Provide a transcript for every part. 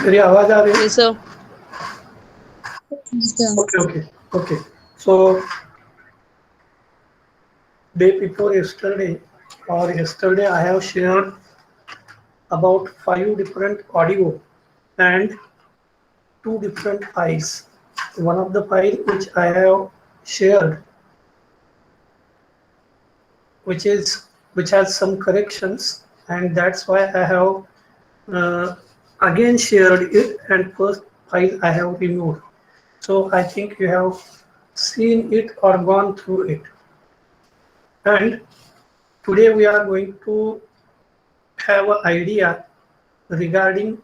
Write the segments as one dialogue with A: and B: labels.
A: मेरी आवाज आ रही है?
B: Yes, sir.
A: Okay. So day before yesterday or yesterday I have shared about 5 different audio and 2 different files. One of the file which I have shared, which has some corrections, and that's why I have uh, again shared it, and first file I have removed. So I think you have seen it or gone through it. And today we are going to have an idea regarding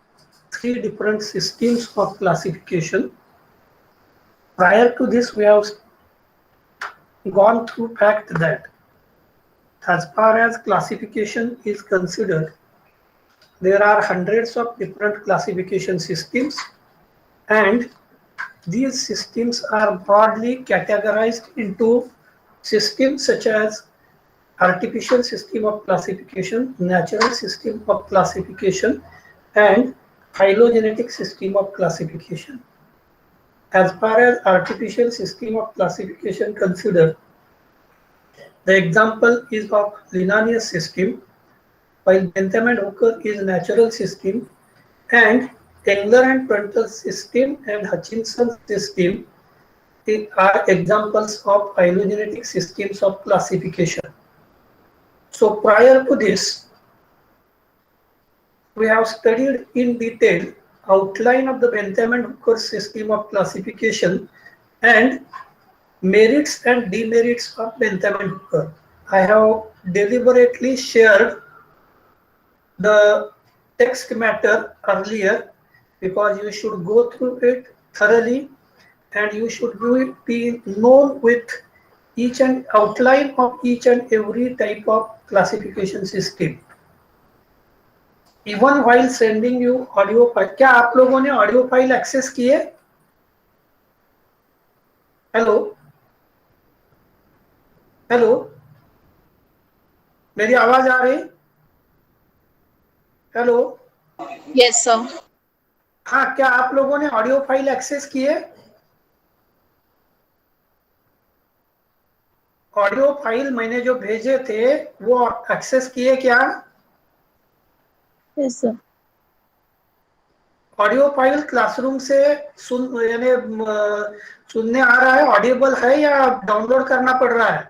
A: 3 different systems of classification. Prior to this, we have gone through fact that as far as classification is considered, there are hundreds of different classification systems, and these systems are broadly categorized into systems such as artificial system of classification, natural system of classification, and phylogenetic system of classification. As far as artificial system of classification considered, the example is of Linnaeus system, while Bentham and Hooker is natural system, and Engler and Pruntle system and Hutchinson system are examples of phylogenetic systems of classification. So prior to this, we have studied in detail outline of the Bentham and Hooker system of classification and merits and demerits of Bentham and Hooker. I have deliberately shared the text matter earlier because you should go through it thoroughly and you should be known with each and outline of each and every type of classification system. Even while sending you audio file, क्या आप लोगों ने audio file access किए? Hello hello, मेरी आवाज आ रही? Hello,
B: Yes, sir.
A: हाँ, क्या आप लोगों ने ऑडियो फाइल एक्सेस किए? ऑडियो फाइल मैंने जो भेजे थे वो एक्सेस किए क्या?
B: Yes, sir.
A: Audio file classroom से सुन यानी सुनने आ रहा है, ऑडिबल है या डाउनलोड करना पड़ रहा है?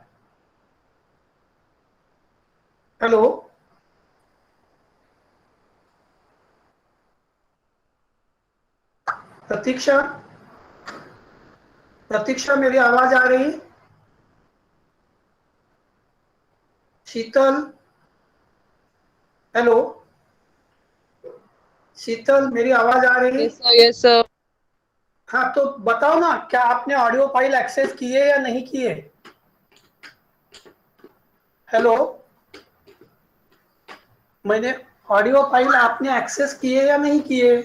A: हेलो, प्रतीक्षा प्रतीक्षा, मेरी आवाज आ रही? शीतल, हेलो शीतल, मेरी आवाज आ रही?
B: Yes, sir. Yes, sir.
A: हाँ, तो बताओ ना, क्या आपने ऑडियो फाइल एक्सेस किए या नहीं किए? हेलो, मैंने ऑडियो फाइल आपने एक्सेस किए या नहीं किए?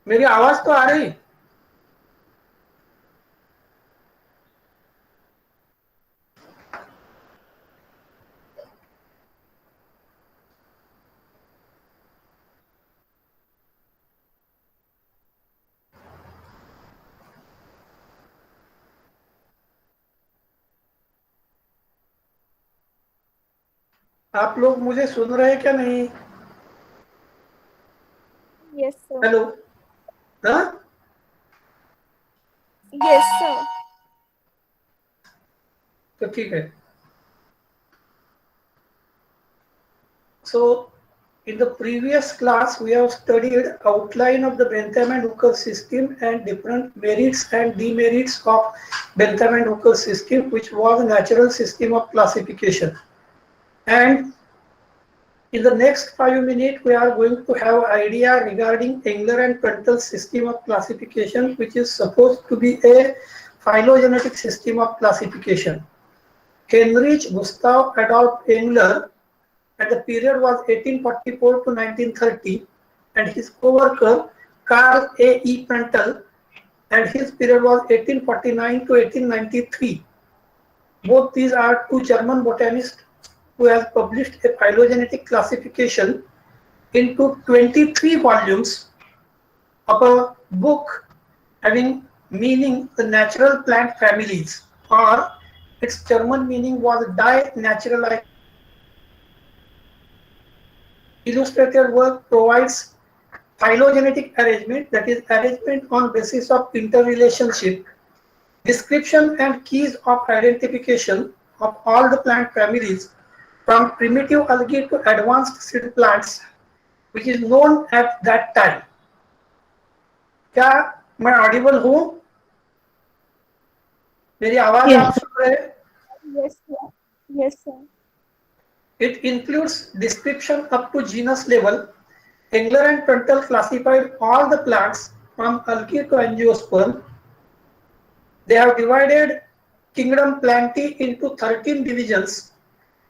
A: मेरी आवाज तो आ रही? आप लोग मुझे सुन रहे हैं क्या नहीं?
C: Yes, sir.
A: हेलो, हाँ,
C: Yes, sir.
A: तो ठीक है. So in the previous class we have studied outline of the Bentham and Hooker system and different merits and demerits of Bentham and Hooker system, which was a natural system of classification. And in the next 5 minutes, we are going to have idea regarding Engler and Pruntle system of classification, which is supposed to be a phylogenetic system of classification. Heinrich Gustav Adolf Engler, and the period was 1844 to 1930, and his co-worker Carl A. E. Pruntle, and his period was 1849 to 1893. Both these are two German botanists who have published a phylogenetic classification into 23 volumes of a book having meaning the natural plant families, or its German meaning was Die Naturalization. Illustrated work provides phylogenetic arrangement, that is arrangement on basis of interrelationship, description and keys of identification of all the plant families from primitive algae to advanced seed plants, which is known at that time. क्या मैं Audible हूँ? मेरी आवाज
B: Yes.
A: आप सुन रहे हैं?
C: Yes, sir. Yes, sir.
A: It includes description up to genus level. Engler and Pruntle classified all the plants from algae to angiosperm. They have divided kingdom Plantae into 13 divisions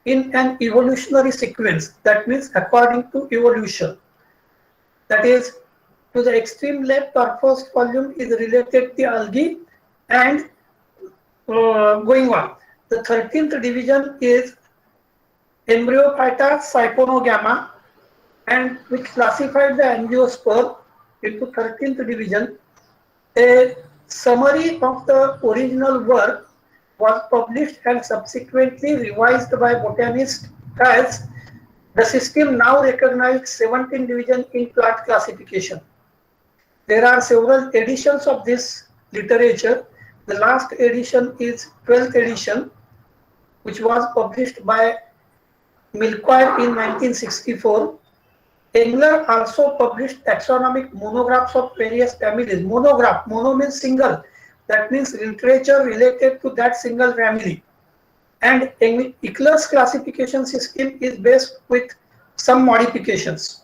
A: in an evolutionary sequence. That means according to evolution. That is, to the extreme left or first volume is related to algae, and going on. The 13th division is Embryophyta Siphonogamma, and which classified the angiosperm into 13th division. A summary of the original work was published and subsequently revised by botanists as the system now recognized 17 division in plant classification. There are several editions of this literature. The last edition is 12th edition, which was published by Milquire in 1964. Engler also published taxonomic monographs of various families. Monograph, mono means single. That means literature related to that single family. And Eckler's classification system is based with some modifications.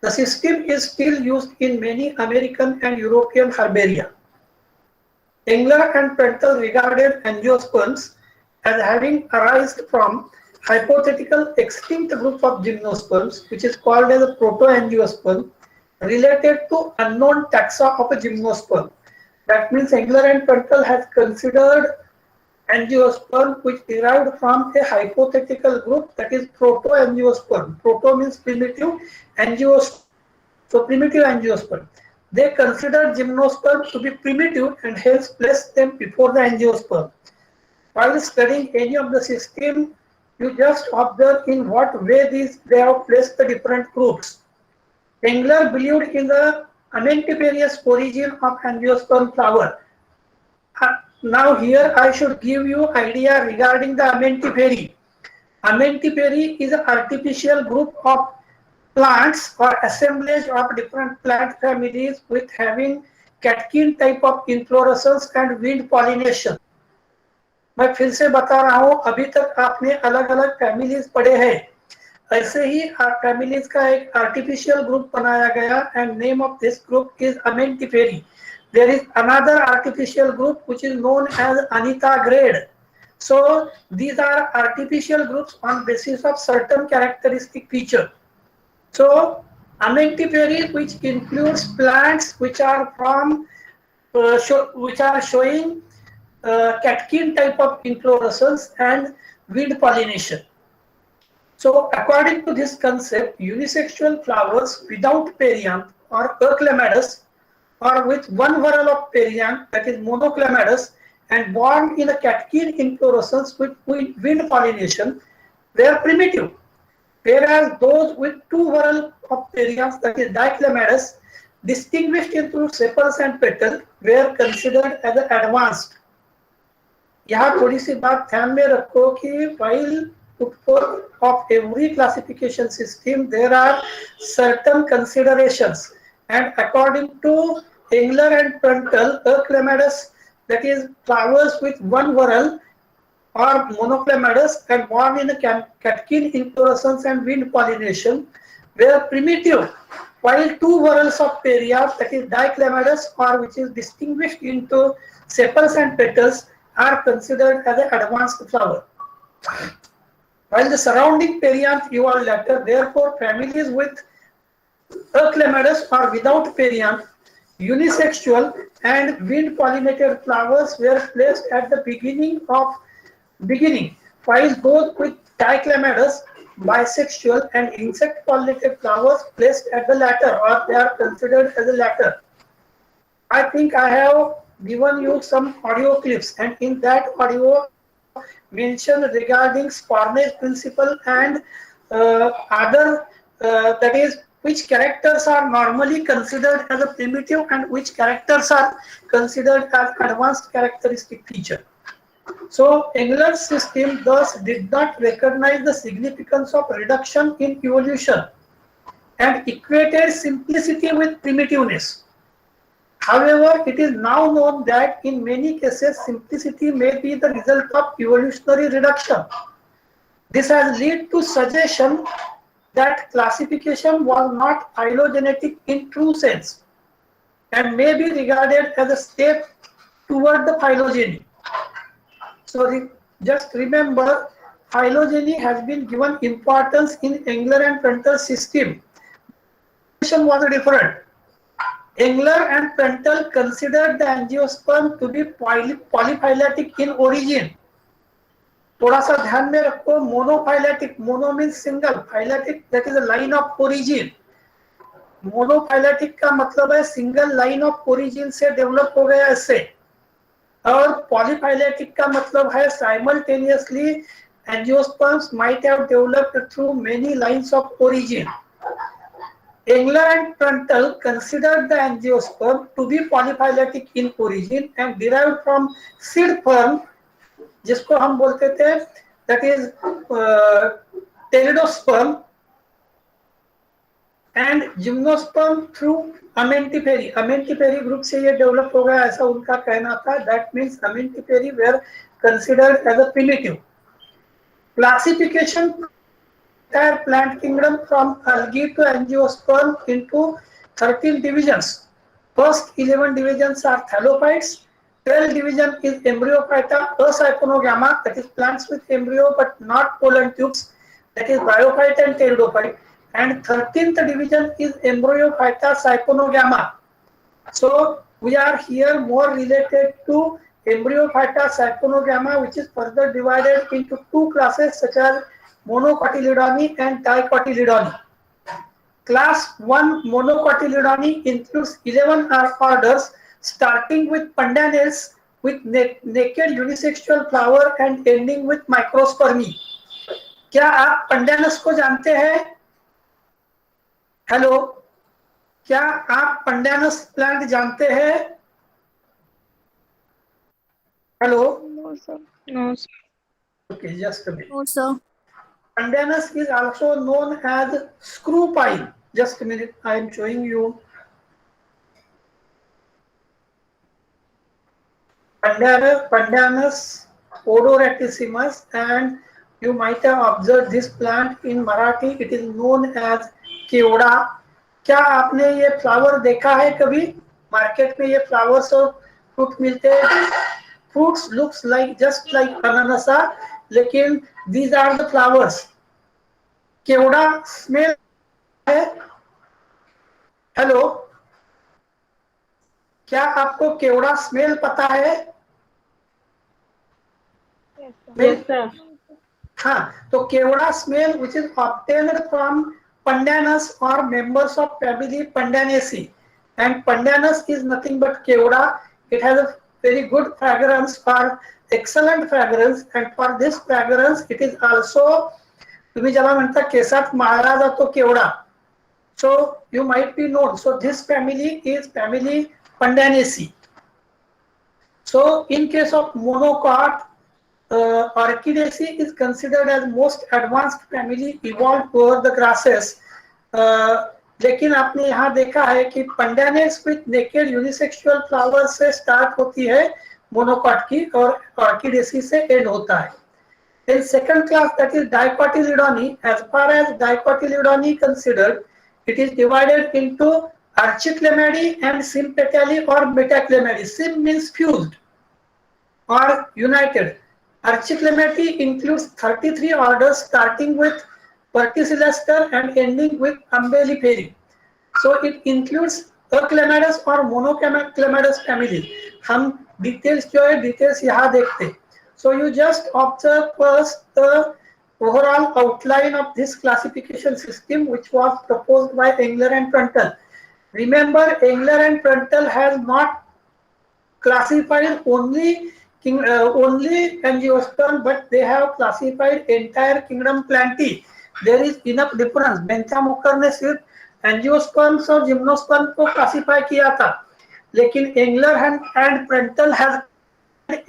A: The system is still used in many American and European herbaria. Engler and Pruntle regarded angiosperms as having arisen from hypothetical extinct group of gymnosperms, which is called as a proto-angiosperm, related to unknown taxa of a gymnosperm. That means Engler and Pruntle has considered angiosperm which derived from a hypothetical group, that is proto-angiosperm. Proto means primitive, angiosperm, so primitive angiosperm. They considered gymnosperm to be primitive and hence placed them before the angiosperm. While studying any of the system, you just observe in what way they have placed the different groups. Engler believed in the amentiferous origin of angiosperm flower. Now here I should give you idea regarding the Amentiferae. Amentiferae is an artificial group of plants or assemblage of different plant families with having catkin type of inflorescence and wind pollination. मैं फिर से बता रहा हूँ, अभी तक आपने अलग अलग फैमिलीज पढ़े हैं, ऐसे ही फैमिलीज का एक आर्टिफिशियल ग्रुप बनाया गया and name of this group is Amentiferae. There is another artificial group which is known as Anita grade. So these are artificial groups on basis of certain characteristic feature. So Amentiferae, which includes plants which are from which are showing catkin type of inflorescence and wind pollination. So according to this concept, unisexual flowers without perianth or Euclematus, or with one whorl of perianth, that is monoclematus, and born in a catkin inflorescence with wind pollination, they are primitive. Whereas those with two whorl of perianth, that is diclematus, distinguished into sepals and petals, were considered as advanced. यहाँ थोड़ी सी बात ध्यान में रखो कि while put forth of every classification system, there are certain considerations, and according to Engler and Pruntle, Euclematus, that is flowers with one whorl or monoclematus and born in a catkin inflorescence and wind pollination, were primitive, while two whorls of perianth, that is diclematus, or which is distinguished into sepals and petals, are considered as an advanced flower. While the surrounding perianth evolved later, therefore families with Euclematus or without perianth, unisexual and wind pollinated flowers were placed at the beginning of Beginning, phylls both with diclematis, bisexual and insect pollinated flowers placed at the latter, or they are considered as the latter. I think I have given you some audio clips, and in that audio mentioned regarding Sparney's principle and other that is which characters are normally considered as a primitive and which characters are considered as advanced characteristic feature. So Engler's system thus did not recognize the significance of reduction in evolution and equated simplicity with primitiveness. However, it is now known that in many cases simplicity may be the result of evolutionary reduction. This has led to suggestion that classification was not phylogenetic in true sense and may be regarded as a step toward the phylogeny. So just remember, phylogeny has been given importance in Engler and Pruntle system. The was different. Engler and Pruntle considered the angiosperm to be polyphyletic in origin. थोड़ा सा ध्यान में रखो, monophyletic, mono means single, phyletic that is a line of origin. Monophyletic का मतलब है single line of origin से develop हो गया ऐसे, और polyphyletic का मतलब है simultaneously angiosperms might have developed through many lines of origin. Engler and Pruntle considered the angiosperm to be polyphyletic in origin and derived from seed perm, जिसको हम बोलते थे that is pteridosperm, and gymnosperm through Amentiferi. Amentiferi group से ये develop हो गया ऐसा उनका कहना था. That means Amentiferi were considered as a primitive. Classification entire plant kingdom from algae to angiosperm into 13 divisions. First 11 divisions are thallophytes. 12th division is embryophyta, Acyponogama, that is plants with embryo but not pollen tubes, that is bryophyte and pteridophyte. And 13th division is embryophyta Cyponogama. So we are here more related to embryophyta Cyponogama, which is further divided into two classes such as Monocotyledone and Dicotyledone. Class 1 Monocotyledone includes 11 orders, starting with Pandanus with naked unisexual flower and ending with microspermy. क्या आप Pandanus को जानते हैं? Hello, क्या आप Pandanus plant जानते हैं? Hello?
C: No, sir.
B: No, sir.
A: Okay, just a minute.
C: No, sir.
A: Pandanus is also known as screw pine. Just a minute, I am showing you. Pandanus odoratissimus, and you might have observed this plant in Marathi. It is known as केवड़ा. क्या आपने ये flower देखा है कभी? Market में ये flowers और fruit मिलते हैं. Fruits looks like just like ananasa, लेकिन these are the flowers. Kewra smell है. हेलो, क्या आपको केवड़ा स्मेल पता है?
B: Yes, sir.
A: हाँ, तो केवड़ा smell which is obtained from Pandanus or members of family Pandanaceae, and Pandanus is nothing but kewra. It has a very good fragrance, or excellent fragrance, and for this fragrance it is also, तुम्ही ज्याला म्हणता केसात माळा जातो केवडा, so you might be known. So this family is family Pandanaceae. So in case of monocot, Orchidaceae is considered as most advanced family evolved over the grasses. लेकिन आपने यहाँ देखा है कि Pandanus with naked unisexual flowers से start होती है monocot की, और Orchidaceae से end होता है. In second class, that is Dicotyledone. As far as Dicotyledone considered, it is divided into Archiclamidae and Sympetalae or Metaclamidae. Sym means fused or united. Archiclamidae includes 33 orders, starting with Verticillester and ending with Umbelliferi. So it includes Aclamadas or Monoclamadas family. हम details जो है details यहाँ देखते हैं. So you just observe first the overall outline of this classification system, which was proposed by Engler and Pruntle. Remember, Engler and Pruntle has not classified only angiosperm, but they have classified entire kingdom Plantae. There is enough difference. बेंथामुकर ने सिर्फ angiosperms और gymnosperm को classify किया था, लेकिन Engler and Prantl has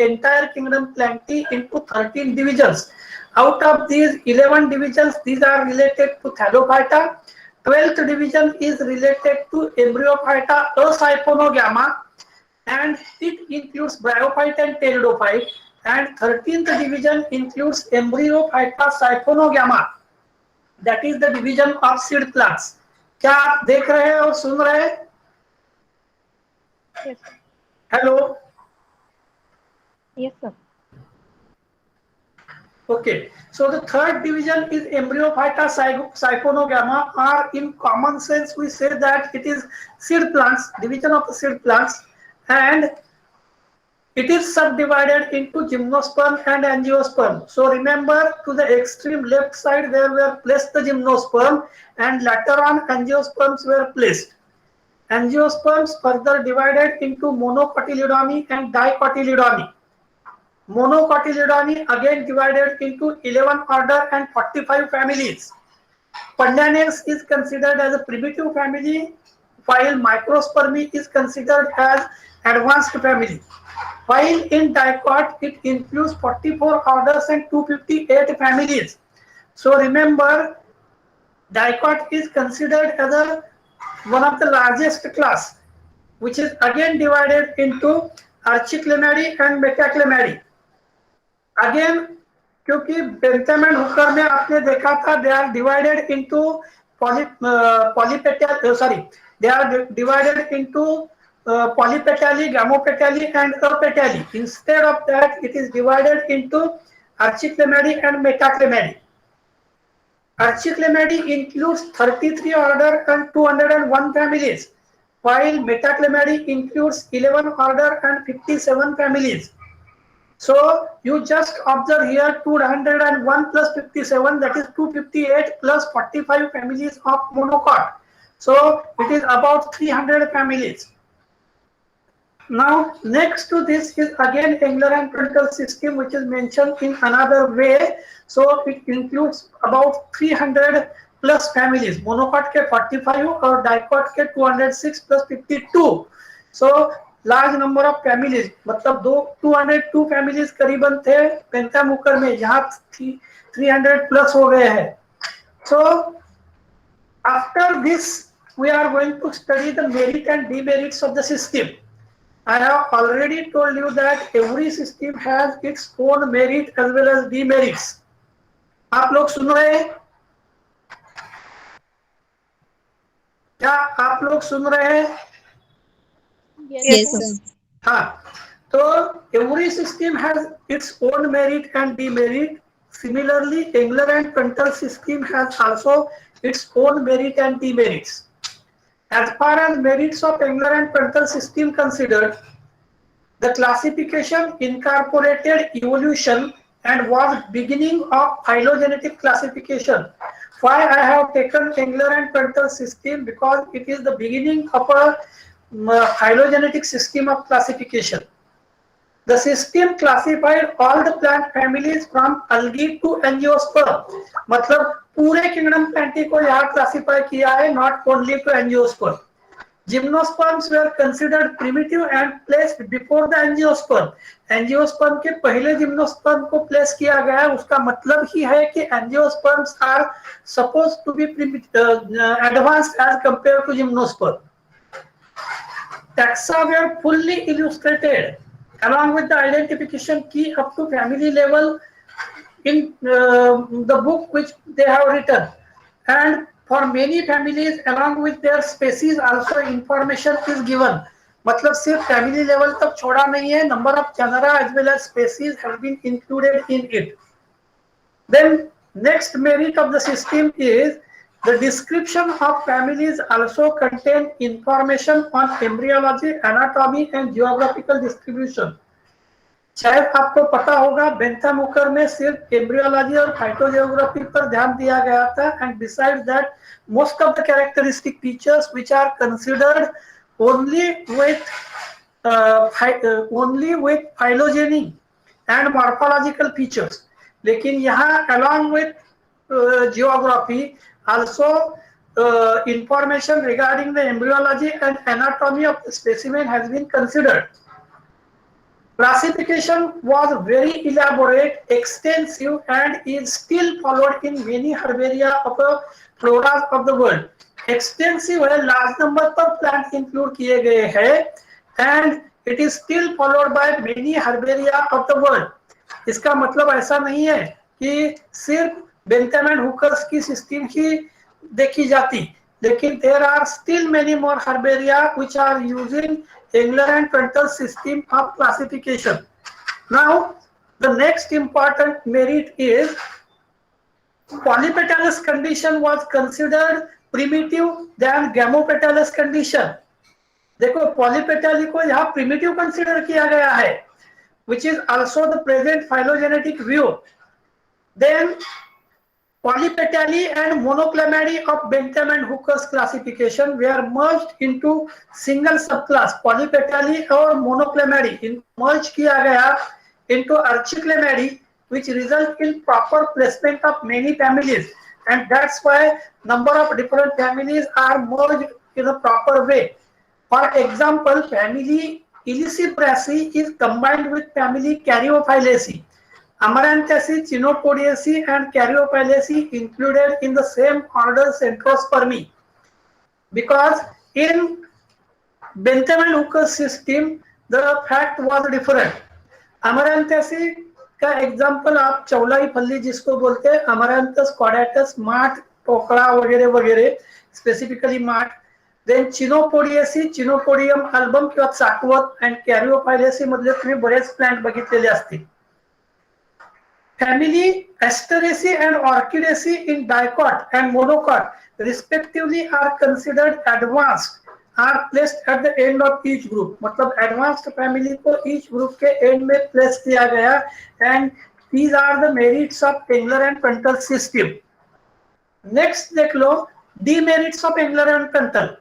A: entire kingdom Plantae into 13 divisions. Out of these 11 divisions, these are related to Thallophyta. 12th division is related to Embryophyta, Asiphonogama, and it includes Bryophyte and Pteridophyte. And 13th division includes Embryophyta Siphonogama. That is the division of seed plants. क्या आप देख रहे हैं और सुन रहे हैं?
B: Yes, sir.
A: Hello.
B: Yes, sir.
A: Okay, so the third division is Embryophyta Siphonogama, or in common sense we say that it is seed plants, division of the seed plants, and it is subdivided into gymnosperm and angiosperm. So remember, to the extreme left side there were placed the gymnosperm, and later on angiosperms were placed. Angiosperms further divided into monocotyledony and dicotyledony. Monocotyledony again divided into 11 order and 45 families. Pandanax is considered as a primitive family, while Microspermy is considered as advanced family. While in dicot, it includes 44 orders and 258 families. So remember, dicot is considered as one of the largest class, which is again divided into Archiclamidae and Metaclamidae. Again, क्योंकि Bentham and Hooker में आपने देखा था, they are divided into polypetally, gamopetally, and apetally. Instead of that, it is divided into Archiclamidae and Metaclamidae. Archiclamidae includes 33 order and 201 families, while Metaclamidae includes 11 order and 57 families. So you just observe here 201 plus 57, that is 258 plus 45 families of monocot. So it is about 300 families. Now next to this is again Engler and Pruntle system, which is mentioned in another way. So it includes about 300 plus families. Monocot के 45 और dicot के 206 plus 52. So large number of families, मतलब 202 families करीबन थे पेंटामुकर में, यहाँ 300 plus हो गए हैं. So after this we are going to study the merit and demerits of the system. I have already told you that every system has its own merit as well as demerits. आप लोग सुन रहे हैं? क्या आप लोग सुन रहे हैं?
C: Yes, sir.
A: हाँ, तो every system has its own merit and demerit. Similarly, Engler and Pruntle system has also its own merit and demerits. As far as merits of Engler and Pruntle system considered, the classification incorporated evolution and was beginning of phylogenetic classification. Why I have taken Engler and Pruntle system? Because it is the beginning of a phylogenetic system of classification. The system classified all the plant families from algae to angiosperm. मतलब पूरे kingdom Plantae को यहाँ classify किया है, not only to angiosperm. Gymnosperms were considered primitive and placed before the angiosperm. Angiosperm के पहले gymnosperm को place किया गया. उसका मतलब ही है कि angiosperms are supposed to be advanced as compared to gymnosperm. Taxa were fully illustrated along with the identification key up to family level in the book which they have written, and for many families along with their species also information is given. मतलब सिर्फ family level तक छोड़ा नहीं है, number of genera as well as species have been included in it. Then next merit of the system is the description of families also contain information on embryology, anatomy, and geographical distribution. शायद आपको पता होगा Bentham Hooker में सिर्फ embryology और phytogeography पर ध्यान दिया गया था, and beside that most of the characteristic features which are considered only with phylogeny and morphological features. लेकिन यहाँ along with geography also information regarding the embryology and anatomy of the specimen has been considered. Classification was very elaborate, extensive, and is still followed in many herbaria of the flora of the world. Extensive है, large number पर plant include किए गए हैं, and it is still followed by many herbaria of the world. इसका मतलब ऐसा नहीं है कि सिर्फ बेंथम एंड हुकर्स की सिस्टम ही देखी जाती, लेकिन there are still many more herbaria which are using Engler and Pruntal system of classification. Now, the next important merit is polypetalous condition was considered primitive than gamopetalous condition. देखो polypetally को यहाँ primitive consider किया गया है, which is also the present phylogenetic view. Then polypetally and monoclamidy of Bentham and Hooker's classification were merged into single subclass. Polypetally और monoclamidy merge किया गया into archiclamidy, which result in proper placement of many families, and that's why number of different families are merged in a proper way. For example, family Ilicibraceae is combined with family Caryophyllaceae. Amaranthus, Chenopodiaceae, and Caryophyllaceae included in the same order Centrospermi, because in Bentham and Hooker's system the fact was different. Amaranthus का example आप चौलाई फल्ली जिसको बोलते हैं, अमरांथस कॉर्डेटस, माठ, टोकड़ा वगैरह वगैरह, स्पेसिफिकली माठ. देन चिनोपोडियसी, चिनोपोडियम अल्बम किंवा साकवत, अँड कॅरिओफायलेसी मधले तुम्ही बरेच प्लांट बघितलेले असतील. Family Asteraceae and Orchidaceae in dicot and monocot respectively are considered advanced, are placed at the end of each group. मतलब एडवांस्ड फैमिली को ईच ग्रुप के एंड में प्लेस किया गया, and these are the merits of Engler and Prantl system. Next देख लो demerits of Engler and Pruntal.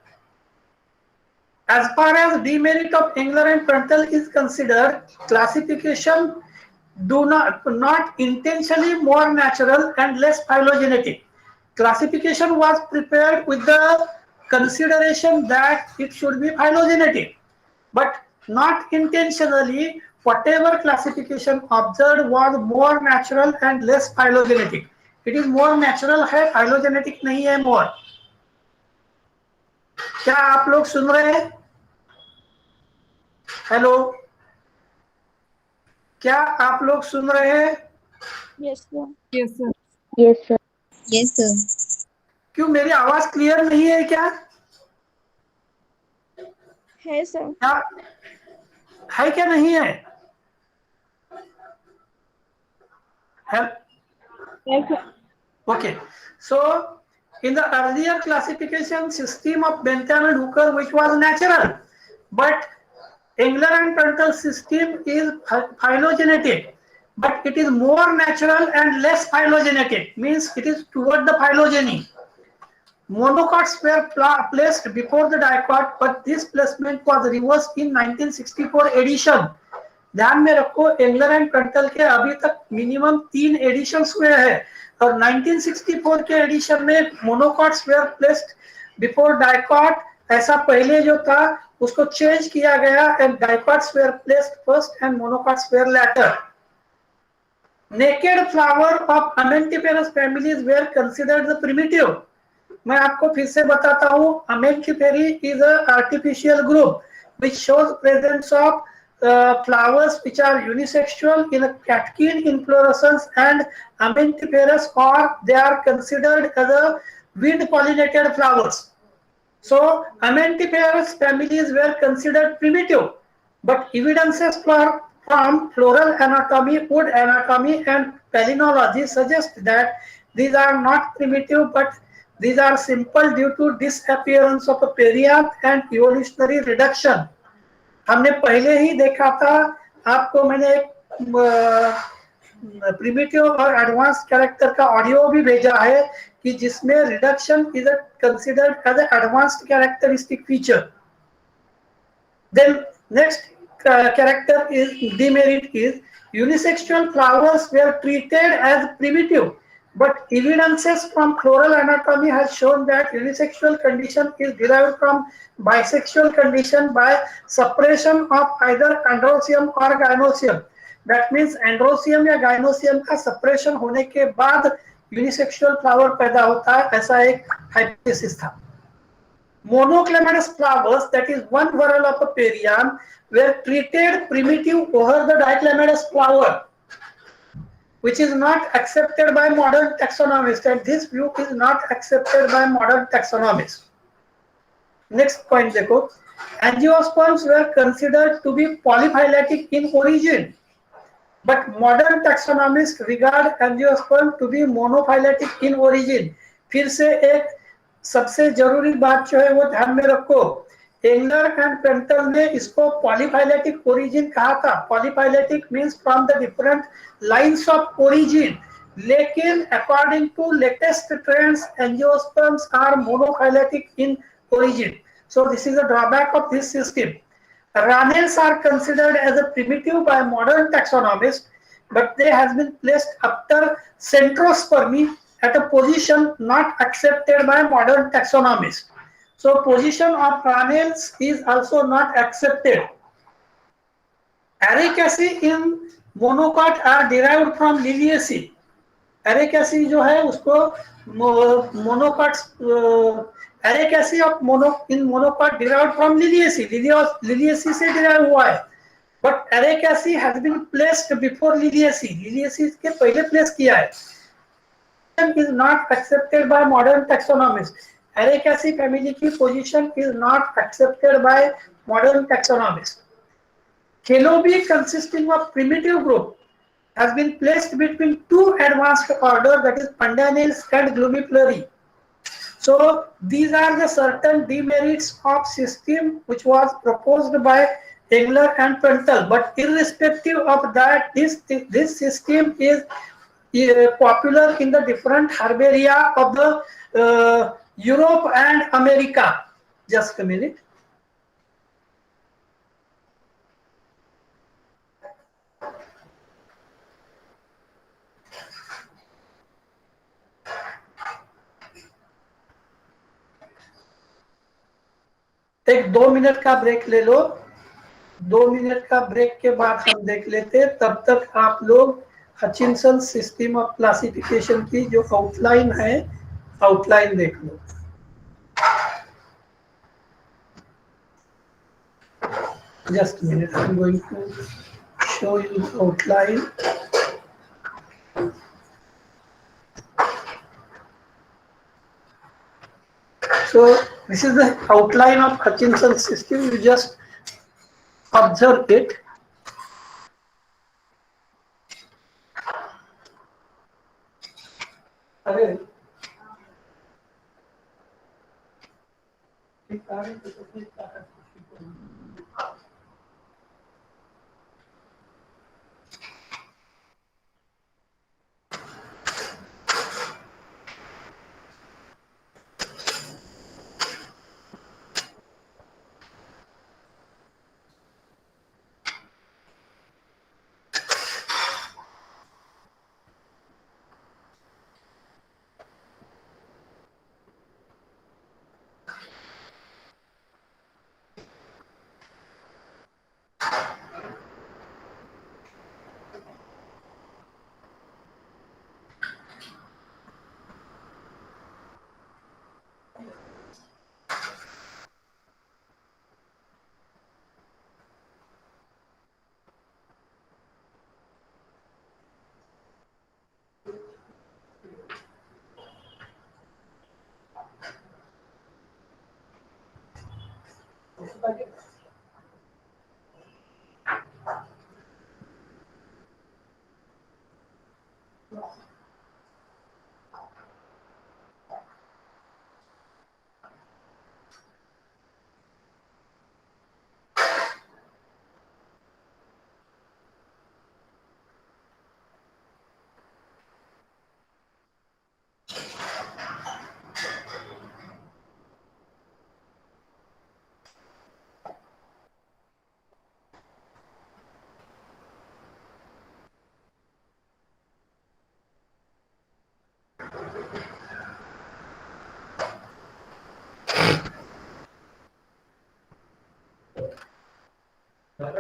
A: As far as demerit of Engler and Pruntal is considered, classification do not intentionally more natural and less phylogenetic. Classification was prepared with the consideration that it should be phylogenetic, but not intentionally. Whatever classification observed was more natural and less phylogenetic. It is more natural है, phylogenetic नहीं है more. क्या आप लोग सुन रहे हैं? Hello, क्या आप लोग सुन रहे हैं?
C: Yes, sir.
B: Yes, sir.
D: Yes, sir.
E: Yes, sir.
A: क्यों मेरी आवाज क्लियर नहीं है क्या?
C: है sir.
A: क्या है क्या नहीं है?
C: Yes, sir.
A: Okay, so in the earlier classification system of Bentham and Hooker, which was natural, but Engler and Pruntal system is phylogenetic, but it is more natural and less phylogenetic, means it is toward the phylogeny. Monocots were placed before the dicot, but this placement was reversed in 1964 edition. ध्यान में रखो, angler and प्रंटल के अभी तक minimum 3 editions हुए हैं, और 1964 के एडिशन में monocots were placed before dicot. ऐसा पहले जो था उसको चेंज किया गया, and dicots were placed first and monocots were later. Naked flower of amentiferous families were considered the primitive. मैं आपको फिर से बताता हूँ, Amentiferae is a artificial group which shows presence of flowers which are unisexual in a catkin inflorescence and amentiferous, or they are considered as a wind pollinated flowers. So amentiferous families were considered primitive, but evidences from floral anatomy, wood anatomy, and palynology suggest that these are not primitive, but these are simple due to disappearance of a perianth and evolutionary reduction. हमने पहले ही देखा था, आपको मैंने एक primitive और advance character का audio भी भेजा है कि जिसमें reduction is considered as advanced characteristic feature. Then next character is demerit is unisexual flowers were treated as primitive, but evidences from floral anatomy has shown that unisexual condition is derived from bisexual condition by suppression of either androsium or gynosium. That means androsium या gynosium का suppression होने के बाद unisexual flower पैदा होता है, ऐसा एक hypothesis था. Monoclematis flowers, that is one whorl of a perianth, were treated primitive over the diclematis flower, which is not accepted by modern taxonomists, and this view is not accepted by modern taxonomists. Next point देखो, angiosperms were considered to be polyphyletic in origin, but modern taxonomists regard angiosperm to be monophyletic in origin. फिर से एक सबसे जरूरी बात जो है वो ध्यान में रखो, एंगलर एंड पेंटल ने इसको पॉलीफाइलेटिक ओरिजिन कहा था. Polyphyletic means from the different lines of origin, लेकिन according to latest trends angiosperms are monophyletic in origin. So this is a drawback of this system. Ranels are considered as a primitive by modern taxonomists, but they has been placed after centrospermy at a position not accepted by modern taxonomists. So position of ranels is also not accepted. Ericaceae in monocot are derived from Liliaceae. Arecaceae जो है उसको monocots Arecaceae of mono in monocot derived from Liliaceae. Liliaceae से derive हुआ है, but Arecaceae has been placed before Liliaceae. Liliaceae के पहले place किया है. Is not accepted by modern taxonomist. Arecaceae family की position is not accepted by modern taxonomist. Chelobi consisting of primitive group has been placed between two advanced order, that is Pandanales and Glumipilari. So these are the certain demerits of system which was proposed by Engler and Pentel. But irrespective of that, this system is popular in the different herbaria of the Europe and America. Just a minute. एक 2 minute का break ले लो. 2 minute का break के बाद हम देख लेते. तब तक आप लोग हचिनसन सिस्टम ऑफ क्लासिफिकेशन की जो आउटलाइन है, आउटलाइन देख लो. Just minute, I am going to show you outline. So this is the outline of Hutchinson system. You just observe it. अरे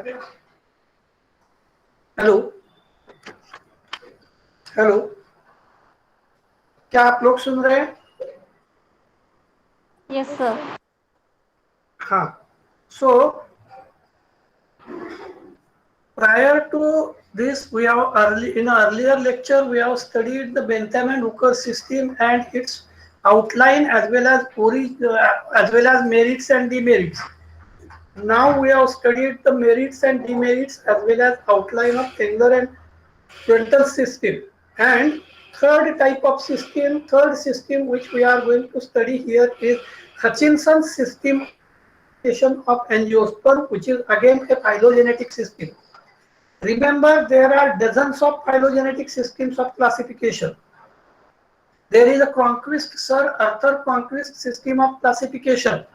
A: हेलो हेलो, क्या आप लोग सुन रहे हैं?
B: Yes, sir.
A: हाँ. So prior to this, we have in an earlier lecture we have studied the Bentham and Hooker system and its outline as well as merits and demerits. Now we have studied the merits and demerits as well as outline of Engler and Prandtl system. And third system which we are going to study here is Hutchinson's system of angiosperm, which is again a phylogenetic system. Remember, there are dozens of phylogenetic systems of classification. There is a Cronquist, Sir Arthur Cronquist system of classification.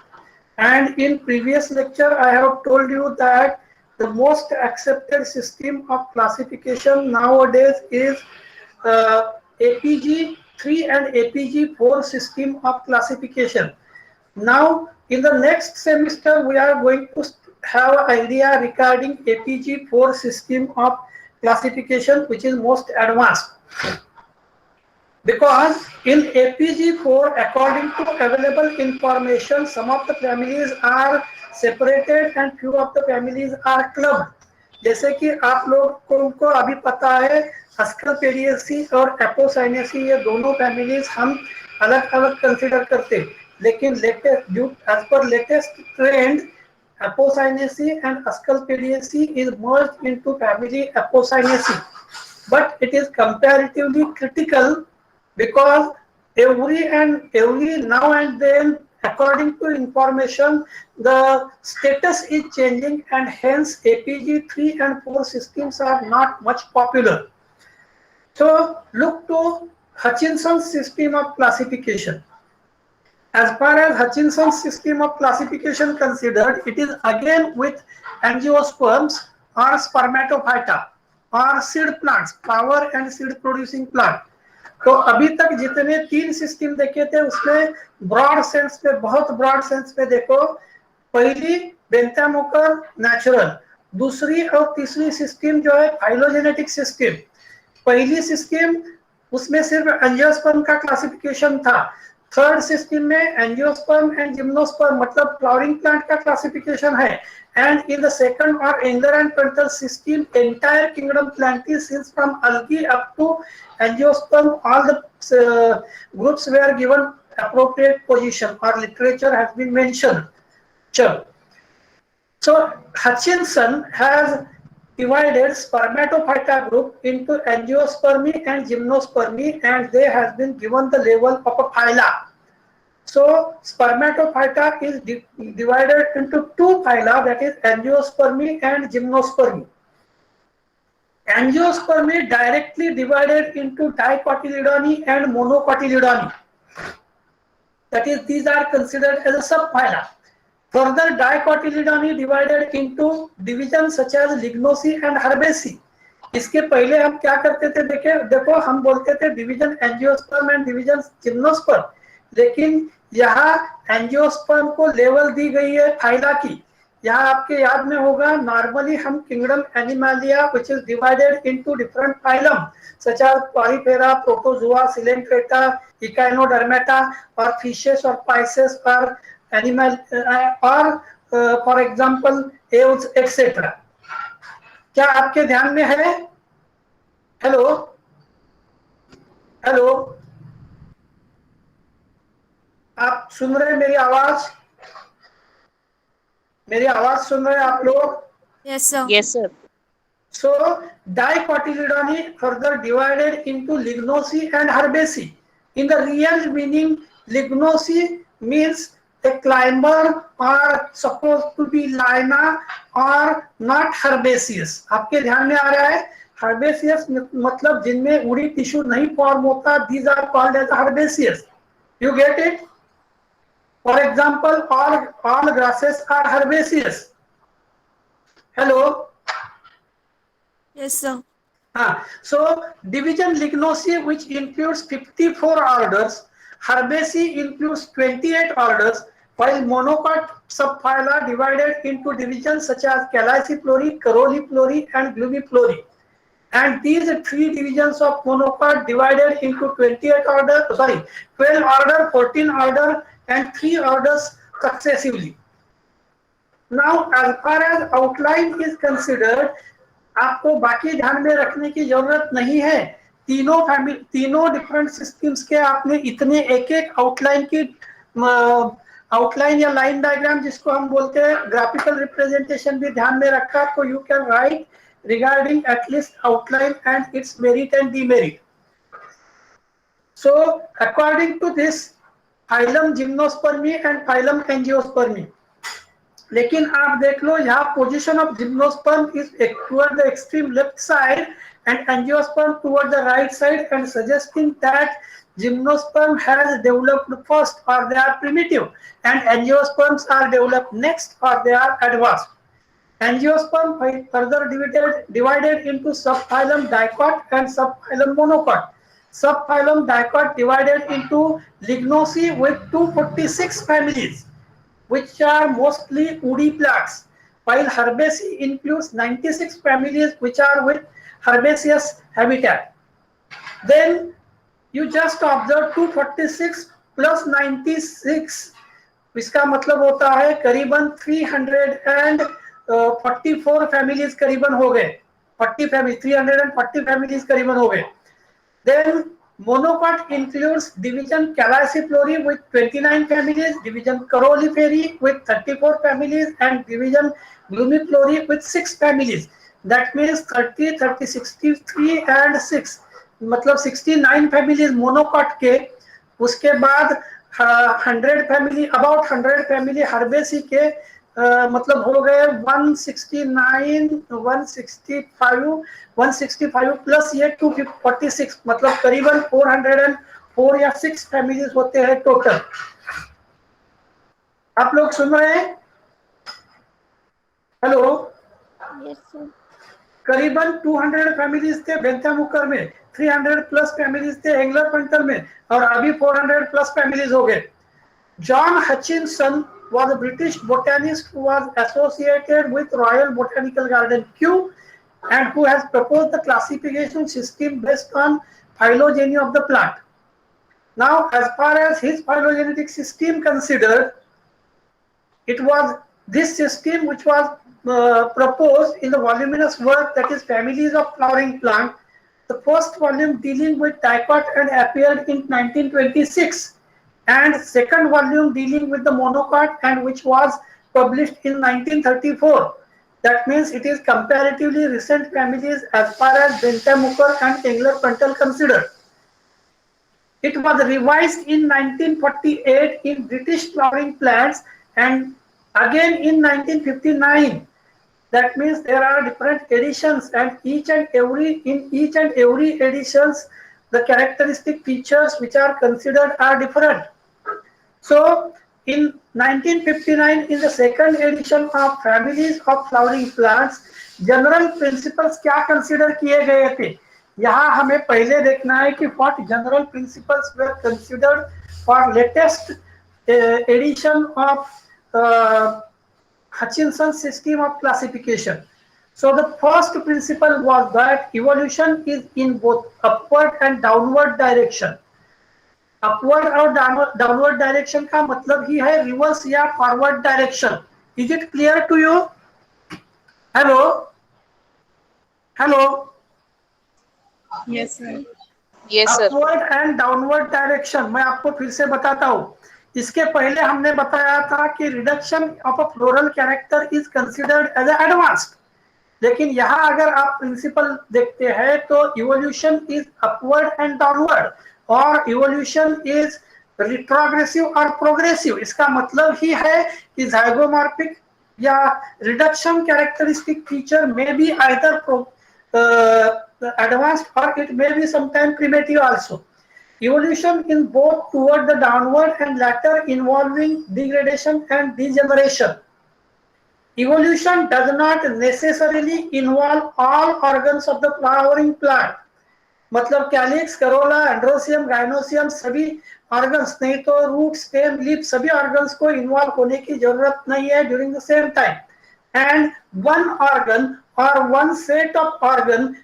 A: And in previous lecture, I have told you that the most accepted system of classification nowadays is APG3 and APG4 system of classification. Now, in the next semester, we are going to have an idea regarding APG4 system of classification, which is most advanced. Because in APG4, according to available information, some of the families are separated and few of the families are clubbed. जैसे कि आप लोग को अभी पता है अस्कलपेडियेसी और Apocynaceae, ये दोनों फैमिलीज हम अलग अलग कंसीडर करते हैं, लेकिन latest as per latest trend, Apocynaceae and Asclepiadaceae is merged into family Apocynaceae, but it is comparatively critical because every now and then, according to information, the status is changing, and hence APG3 and 4 systems are not much popular. So look to Hutchinson's system of classification. As far as Hutchinson's system of classification considered, it is again with angiosperms or spermatophyta or seed plants, flower and seed producing plant. तो अभी तक जितने 3 system देखे थे उसमें broad sense में, बहुत broad sense में देखो, पहली बेंथम हूकर नेचुरल, दूसरी और तीसरी सिस्टम जो है फाइलोजेनेटिक सिस्टम. पहली सिस्टम उसमें सिर्फ एंजियोस्पर्म का क्लासिफिकेशन था. थर्ड सिस्टम में एंजियोस्पर्म एंड जिम्नोस्पर्म मतलब फ्लावरिंग प्लांट का क्लासिफिकेशन है. And in the second or Engler and Prandtl system, entire kingdom Plantae, since from algae up to angiosperm, all the groups were given appropriate position or literature has been mentioned. Sure. So Hutchinson has divided spermatophyta group into angiospermy and gymnospermy, and they has been given the level of a phyla. So spermatophyta is divided into 2 phyla, that is angiospermy and gymnospermy. Angiospermy directly divided into dicotyledony and monocotyledony. That is, these are considered as a subphyla. Further, dicotyledony divided into divisions such as Lignosi and Herbaceae. इसके पहले हम क्या करते थे, देखो हम बोलते थे division angiosperm and division gymnosperm, लेकिन यहाँ एंजियोस्पर्म को लेवल दी गई है फाइला की. यहाँ आपके याद में होगा, नॉर्मली हम kingdom Animalia which is divided into different phylum such as Porifera, Protozoa, Coelenterata, Echinodermata और फिशेस और पाइसेस और एनिमल और फॉर एग्जांपल एव्स एक्सेट्रा. क्या आपके ध्यान में है? हेलो हेलो, आप सुन रहे हैं मेरी आवाज? मेरी आवाज सुन रहे हैं आप लोग?
C: Yes, sir.
D: Yes, sir.
A: So dicotyledony further divided into Lignosi and Herbaceae. In the real meaning, Lignosi means a climber or supposed to be Lina or not herbaceous. आपके ध्यान में आ रहा है? Herbaceous मतलब जिनमें उड़ी टिश्यू नहीं फॉर्म होता, these are called as herbaceous. You get it? For example, all grasses are herbaceous. Hello.
C: Yes, sir.
A: So division Lignosi, which includes 54 orders, Herbaceae includes 28 orders, while monocot subphyla divided into divisions such as Calyciflory, Coroliflory, and Glumiflory. And these 3 divisions of monocot divided into 12 order, 14 order, and 3 orders successively. Now, as far as outline is considered, आपको बाकी ध्यान में रखने की जरूरत नहीं है। तीनों डिफरेंट सिस्टम्स के आपने इतने एक आउटलाइन की आउटलाइन या लाइन डायग्राम जिसको हम बोलते हैं ग्राफिकल रिप्रेजेंटेशन भी ध्यान में रखा, तो you can write regarding at least outline and its merit and demerit. So according to this, phylum Gymnospermi and phylum Angiospermi. लेकिन आप देख लो यहाँ position of Gymnosperm is toward the extreme left side and Angiosperm toward the right side, and suggesting that Gymnosperm has developed first or they are primitive, and Angiosperms are developed next or they are advanced. Angiosperm further divided into subphylum Dicot and subphylum Monocot. Subphylum Dicot divided into Lignosi with 246 families, which are mostly woody plants, while Herbaceae includes 96 families which are with herbaceous habitat. Then you just observe 246 plus 96, इसका मतलब होता है करीबन 344 families करीबन हो गए, 340 families करीबन हो गए. Then monocot includes division Calyciflory with 29 families, division Coroliflory with 34 families, and division Glumiflory with 6 families. That means 30, 30, 63 and 6, मतलब 69 फैमिलीज मोनोकॉट के. उसके बाद 100 फैमिली, अबाउट 100 फैमिली हर्बेसी के, मतलब हो गए 165 प्लस ये 246, मतलब करीबन 404 या 6 फैमिलीज होते हैं टोटल. आप लोग सुन रहे हैं? हेलो.
B: Yes, sir.
A: करीबन 200 फैमिलीज थे बेंथामुकर में, 300 प्लस फैमिलीज थे एंगलर पंटल में, और अभी 400 प्लस फैमिलीज हो गए. John Hutchinson was a British botanist who was associated with Royal Botanical Garden Kew and who has proposed the classification system based on phylogeny of the plant. Now, as far as his phylogenetic system considered, it was this system which was proposed in the voluminous work that is Families of Flowering Plant. The first volume dealing with dicot and appeared in 1926. And second volume dealing with the monocot and which was published in 1934. That means it is comparatively recent families as far as Bentham-Hooker and Engler-Pruntle considered. It was revised in 1948 in British Flowering Plants and again in 1959. That means there are different editions, and in each and every editions the characteristic features which are considered are different. So in 1959, in the second edition of Families of Flowering Plants, general principles क्या consider किए गए थे, यहाँ हमें पहले देखना है कि what general principles were considered for latest edition of Hutchinson system of classification. So the first principle was that evolution is in both upward and downward direction. Upward और डाउनवर्ड डायरेक्शन का मतलब ही है रिवर्स या forward direction. Is it clear to you? Hello hello.
C: Yes, sir.
D: Yes, sir.
A: Upward and downward direction मैं आपको फिर से बताता हूँ. इसके पहले हमने बताया था कि reduction of a floral character is considered as advanced, लेकिन यहाँ अगर आप प्रिंसिपल देखते हैं तो evolution is upward and downward और इवोल्यूशन इज रिट्रोग्रेसिव और प्रोग्रेसिव. इसका मतलब ही है कि जाइगोमॉर्फिक या रिडक्शन कैरेक्टरिस्टिक फीचर में बी आइदर एडवांस्ड और it may be sometime primitive also. Evolution in both toward the downward and latter involving degradation and degeneration. Evolution does not necessarily involve all organs of the flowering plant. मतलब calyx, corolla, androecium, gynoecium सभी organs, नहीं तो root, stem, leaf सभी organs को involve होने की जरूरत नहीं है during the same time. And one organ और one set of organ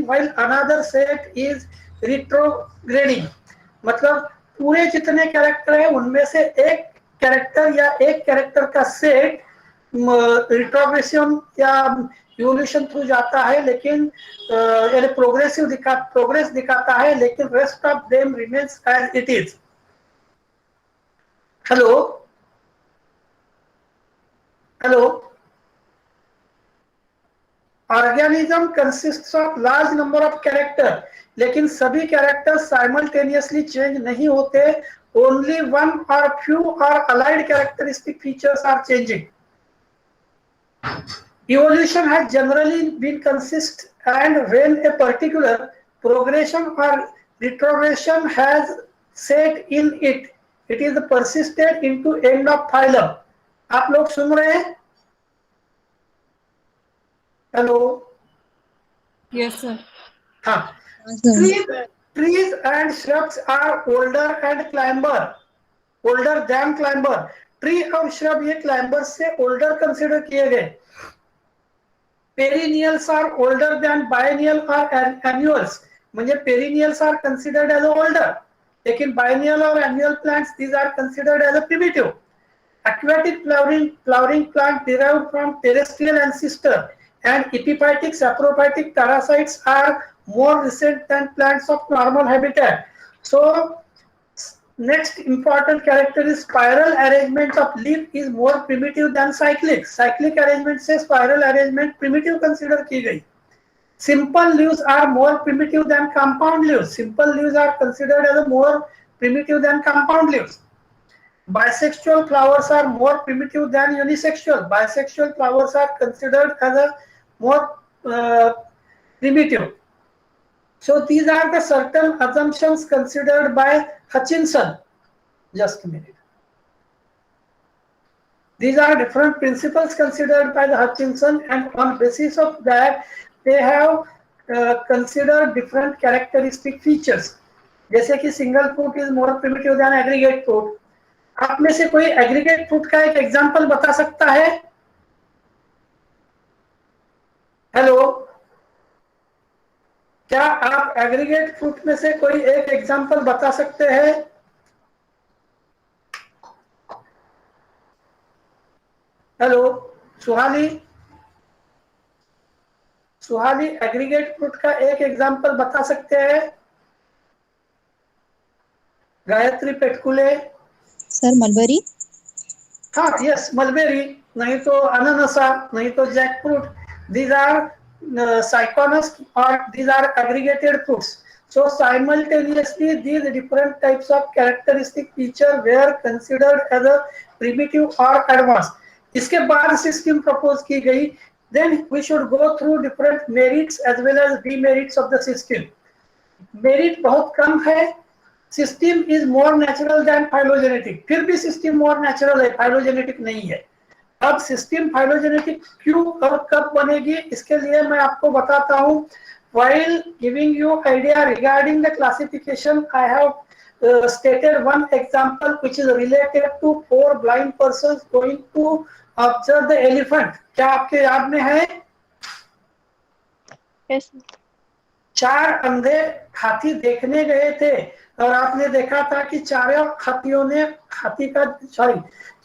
A: while another set is retrograding, मतलब पूरे जितने कैरेक्टर है उनमें से एक कैरेक्टर या एक कैरेक्टर का सेट रिट्रोग्रेशन या इवोल्यूशन थ्रू जाता है, लेकिन यानी प्रोग्रेस दिखाता है, लेकिन rest of them remains as it is. Hello hello. Organism consists of large number of character, लेकिन सभी कैरेक्टर साइमल्टेनियसली चेंज नहीं होते, ओनली वन और फ्यू और allied characteristic features are changing. Evolution has generally been consist, and when a particular progression or retrogression has set in it, it is persisted into end of phylum. आप लोग सुन रहे हैं? Hello.
C: Yes, sir.
A: हाँ। Trees and shrubs are older and older than climber. Tree और shrub ये climbers से older consider किए गए। Perennials are older than biennial or annuals, म्हणजे perennials are considered as older, लेकिन biennial or annual plants these are considered as a primitive. Aquatic flowering plant derived from terrestrial ancestor, and epiphytic saprophytic parasites are more recent than plants of normal habitat. So next important character is spiral arrangement of leaf is more primitive than cyclic. Cyclic arrangement से spiral arrangement primitive consider की गई. Simple leaves are more primitive than compound leaves. Simple leaves are considered as more primitive than compound leaves. Bisexual flowers are more primitive than unisexual. Bisexual flowers are considered as a more primitive. So these are the certain assumptions considered by Hutchinson. Just a minute. These are different principles considered by the Hutchinson, and on basis of that, they have considered different characteristic features. जैसे कि single fruit is more primitive than aggregate fruit. आप में से कोई aggregate fruit का एक example बता सकता है? हेलो, क्या आप एग्रीगेट फ्रूट में से कोई एक एग्जांपल बता सकते हैं? Hello Suhani, Suhani aggregate fruit का एक एग्जांपल बता सकते हैं? Gayatri Petkule,
D: sir mulberry.
A: हाँ, यस मलबेरी, नहीं तो अनानासा, नहीं तो jack fruit. These are cyconus, or these are aggregated fruits. So simultaneously these different types of characteristic feature were considered as a primitive or advanced. इसके बाद सिस्टम प्रपोज की गई. Then we should go through different merits as well as demerits of the system. Merit बहुत कम है. System is more natural than phylogenetic. फिर भी system more natural है, फाइलोजेनेटिक नहीं है. अब सिस्टम फाइलोजेनेटिक क्यों और कब बनेगी, इसके लिए मैं आपको बताता हूं. While giving you idea regarding the classification, I have stated one example which is related to 4 blind persons going to observe the elephant. क्या आपके याद में है?
B: Yes.
A: 4 अंधे हाथी देखने गए थे और आपने देखा था कि चारों हाथियों ने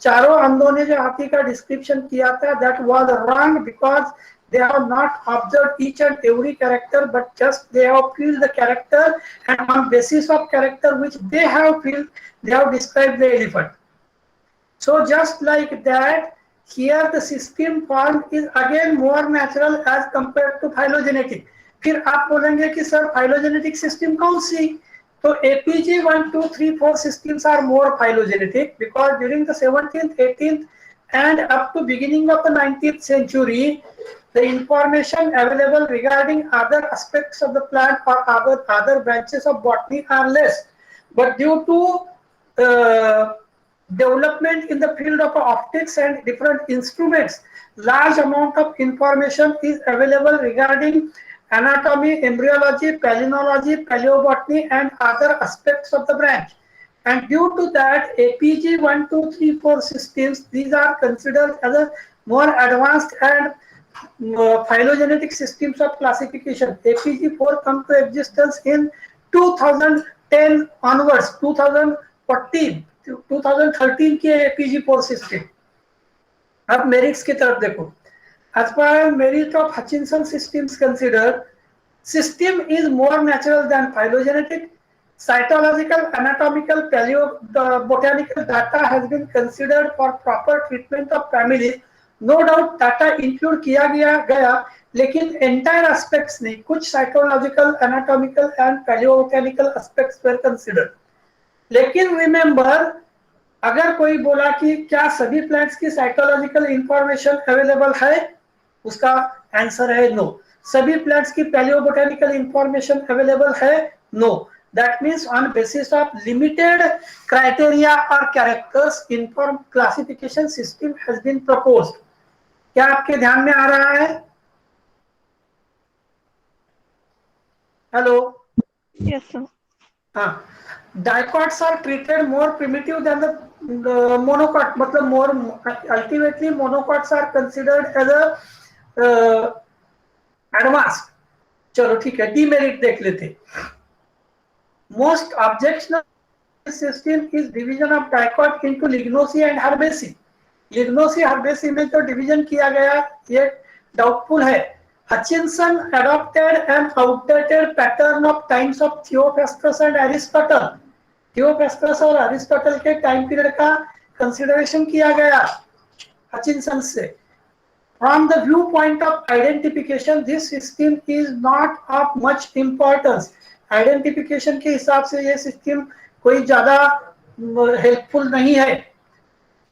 A: चारों अंधों ने जो हाथी का डिस्क्रिप्शन किया था, that was wrong because they have not observed each and every character, but just they have feel the character, and on basis of character which they have feel, they have described the elephant. So just like that, here the system form is again more natural as compared to phylogenetic. फिर आप बोलेंगे कि sir phylogenetic system कौन सी? So APG 1, 2, 3, 4 systems are more phylogenetic because during the 17th, 18th and up to beginning of the 19th century, the information available regarding other aspects of the plant or other branches of botany are less. But due to development in the field of optics and different instruments, large amount of information is available regarding anatomy, embryology, palynology, paleobotany, and other aspects of the branch. And due to that, APG 1, 2, 3, 4 systems, these are considered as a more advanced and phylogenetic systems of classification. APG4 come to existence in 2010 onwards, 2014, 2013 के APG4 system. अब merits की तरफ देखो. As per merit of Hutchinson systems considered, system is more natural than phylogenetic. Cytological, anatomical, botanical data has been considered for proper treatment of families. No doubt data include किया गया लेकिन entire aspects नहीं, कुछ psychological, anatomical and paleobotanical aspects were considered. लेकिन remember, अगर कोई बोला कि क्या सभी प्लांट्स की साइकोलॉजिकल इंफॉर्मेशन अवेलेबल है, उसका आंसर है नो. सभी प्लांट्स की पैलियोबोटेनिकल इंफॉर्मेशन अवेलेबल है, no. That means on basis of limited criteria और characters inform classification system has been proposed. क्या आपके ध्यान में आ रहा है? हेलो.
B: Yes, sir.
A: हाँ. Dicots are treated more primitive than the monocot. मतलब more ultimately monocots are considered as a advanced. चलो ठीक है, demerit देख लेते. Most objectionable system is division of dicot into Lignosii and Herbaceae. Lignosii Herbaceae में जो division किया गया ये doubtful है. Hutchinson adopted an outdated pattern of times of Theophrastus and Aristotle. Theophrastus और अरिस्टोटल के टाइम पीरियड का कंसिडरेशन किया गया हचिंसन से. From the viewpoint of identification, this system is not of much importance. Identification के हिसाब से ये सिस्टम कोई ज्यादा हेल्पफुल नहीं है.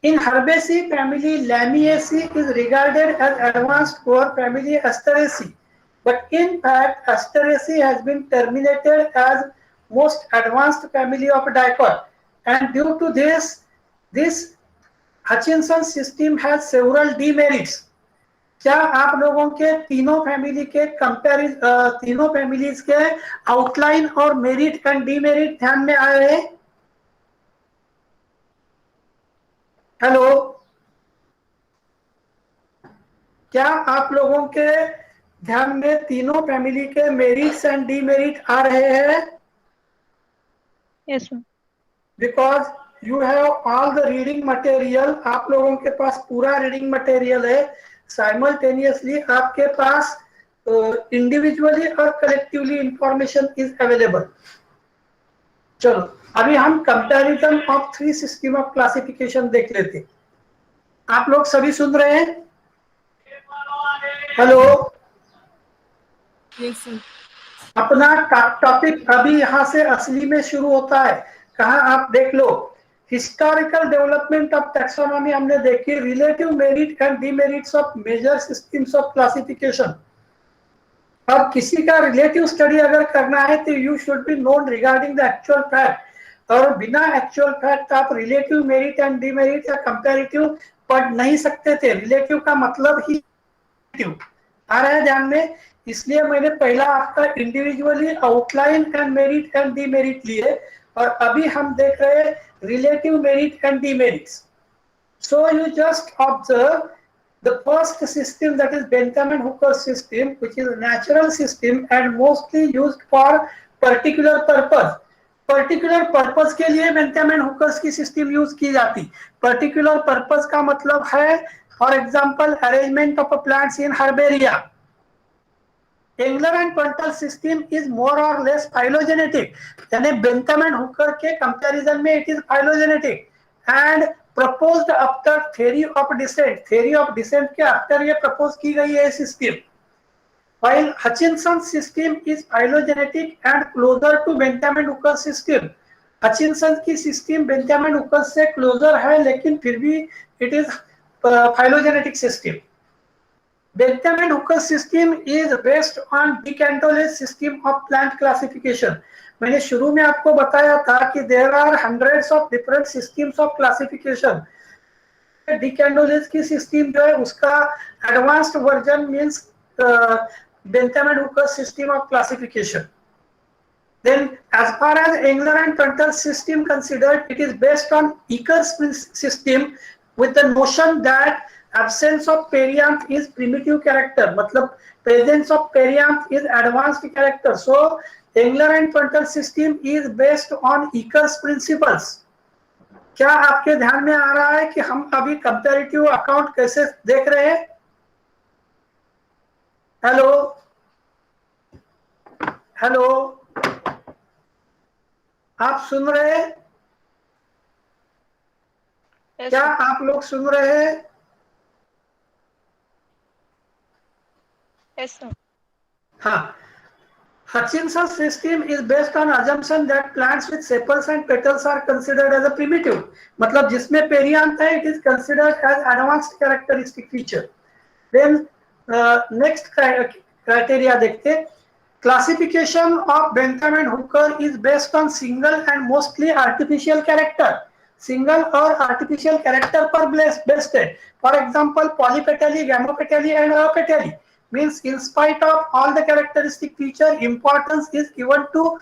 A: In Herbaceae family, Lamiaceae is regarded as advanced over family Asteraceae, but in fact Asteraceae has been terminated as most advanced family of dicot, and due to this Hutchinson system has several demerits. क्या आप लोगों के तीनों family के तीनों families के outline और merit and demerit ध्यान में आ रहे हैं? हेलो, क्या आप लोगों के ध्यान में तीनों फैमिली के मेरिट्स एंड डीमेरिट आ रहे हैं?
B: Yes, sir.
A: Because you have all the reading material, आप लोगों के पास पूरा रीडिंग मटेरियल है. साइमल्टेनियसली आपके पास इंडिविजुअली और कलेक्टिवली इंफॉर्मेशन इज अवेलेबल. चलो अभी हम comparison of 3 system of classification देख लेते. आप लोग सभी सुन रहे हैं? हेलो.
C: Yes, sir.
A: अपना टॉपिक अभी यहाँ से असली में शुरू होता है. कहाँ आप देख लो. हिस्टोरिकल डेवलपमेंट ऑफ टैक्सोनॉमी हमने देखी. Relative merit and demerits of major systems of classification. अब किसी का रिलेटिव स्टडी अगर करना है तो you should be known regarding the actual fact, और बिना एक्चुअल फैक्ट आप रिलेटिव मेरिट एंड डीमेरिट या कंपैरेटिव पढ़ नहीं सकते थे. रिलेटिव का मतलब ही आ रहा है ध्यान में. इसलिए मैंने पहला आपका individually outline and merit and demerit लिए, और अभी हम देख रहे हैं relative merit and demerits. So you just observe the first system, that is Bentham and Hooker system, which is a natural system and mostly used for particular purpose. Particular purpose के लिए Bentham and Hooker की system use की जाती. Particular purpose का मतलब है, for example, arrangement of plants in herbaria. Engler and Puntal system is more or less phylogenetic. यानी Bentham and Hooker के comparison में it is phylogenetic and proposed after theory of descent. Theory of descent के after ये propose की गई है system. While Hutchinson's system is phylogenetic and closer to Bentham and Hooker system. Hutchinson की system Bentham and Hooker से closer है, लेकिन फिर भी it is phylogenetic system. Bentham and Hooker system is based on decantolate system of plant classification. मैंने शुरू में आपको बताया था कि there are hundreds of different systems of classification. डिकैंडोलेज की सिस्टम जो है उसका advanced version means Bentham and Hooker system of classification. Then, as far as Engler and Pruntle system considered, it is based on Eker's system with the notion that absence of perianth is primitive character. मतलब presence of perianth is advanced character. So, Engler and Pruntle system is based on Eker's principles. क्या आपके ध्यान में आ रहा है कि हम अभी कंपैरेटिव अकाउंट कैसे देख रहे हैं? हेलो हेलो, आप सुन रहे हैं?
B: Yes,
A: क्या
B: sir.
A: आप लोग सुन रहे हैं?
B: Yes, sir.
A: हाँ. Hutchinson's system is based on assumption that plants with sepals and petals are considered as a primitive. मतलब जिसमें perianth है, it is considered as advanced characteristic feature. Then next criteria देखते हैं. Classification of Bentham and Hooker is based on single and mostly artificial character. Single और artificial character पर based है. For example, polypetally, gamopetally and apetally. Means in spite of all the characteristic feature, importance is given to